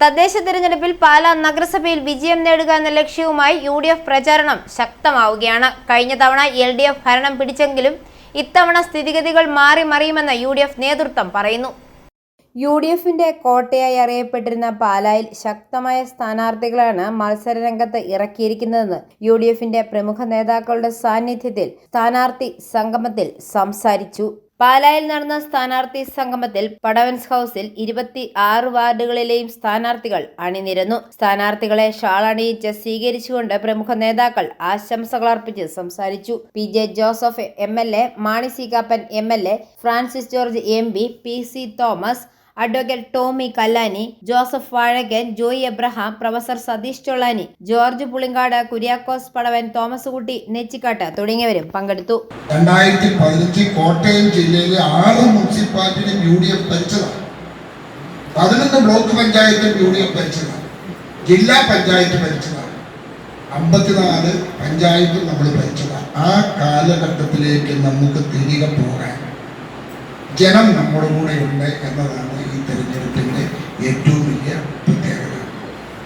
തദ്ദേശ തിരഞ്ഞെടുപ്പിൽ പാലാ നഗരസഭയിൽ വിജയം നേടുക എന്ന ലക്ഷ്യവുമായി UDF പ്രചാരണം ശക്തമാവുകയാണ്. കഴിഞ്ഞ തവണ LDF ഭരണം പിടിച്ചെങ്കിലും ഇത്തവണ സ്ഥിതിഗതികൾ മാറി മറിയുമെന്ന് UDF നേതൃത്വം പറയുന്നു. UDFന്റെ കോട്ടയായി അറിയപ്പെട്ടിരുന്ന പാലായിൽ ശക്തമായ സ്ഥാനാർത്ഥികളാണ് മത്സരരംഗത്ത് ഇറക്കിയിരിക്കുന്നതെന്ന് UDFന്റെ പ്രമുഖ നേതാക്കളുടെ സാന്നിധ്യത്തിൽ സ്ഥാനാർത്ഥി സംഗമത്തിൽ സംസാരിച്ചു. പാലായിൽ നടന്ന സ്ഥാനാർത്ഥി സംഗമത്തിൽ പടവൻസ് ഹൌസിൽ 26 വാർഡുകളിലെയും സ്ഥാനാർത്ഥികൾ അണിനിരന്നു. സ്ഥാനാർത്ഥികളെ ഷാളണിയിച്ച് സ്വീകരിച്ചുകൊണ്ട് പ്രമുഖ നേതാക്കൾ ആശംസകൾ അർപ്പിച്ച് സംസാരിച്ചു. PJ Joseph MLA, Mani C Kappan MLA, Francis George MP, PC Thomas, advocate Tomy Kallani, Joseph Vazhakkan, Joy Abraham, professor Satheesh Chollani, George Pulinkad, Kuriakose Padavan, Thomas Kutty Nechikkattu തുടങ്ങിയവരും പങ്കെടുത്തു. 2015 കോട്ടയം ജില്ലയിലെ 6 മുനിസിപ്പാലിറ്റിയും UDF ഭരിച്ചതാണ്. 11 ബ്ലോക്ക് പഞ്ചായത്തും UDF ഭരിച്ചതാണ്. ജില്ലാ പഞ്ചായത്ത് ഭരിച്ചതാണ്. 54 പഞ്ചായത്തും നമ്മൾ ഭരിച്ചതാണ്. ആ കാലഘട്ടത്തിലേക്ക് നമുക്ക് തിരികെ പോകാൻ ജനം നമ്മുടെ കൂടെ ഉണ്ട് എന്നതാണ് ഈ തെരഞ്ഞെടുപ്പിന്റെ ഏറ്റവും വലിയ പ്രത്യേകത.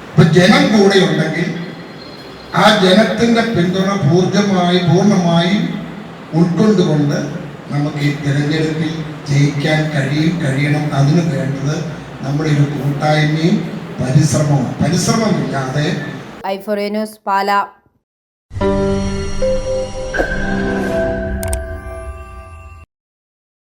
ഇപ്പൊ ജനം കൂടെ ഉണ്ടെങ്കിൽ ആ ജനത്തിന്റെ പിന്തുണ പൂർണ്ണമായും ഉൾക്കൊണ്ടുകൊണ്ട് നമുക്ക് ഈ തെരഞ്ഞെടുപ്പിൽ ജയിക്കാൻ കഴിയണം. അതിന് വേണ്ടത് നമ്മുടെ ഒരു കൂട്ടായ്മയും പരിശ്രമമില്ലാതെ ഐഫോറിയ ന്യൂസ് പാലാ.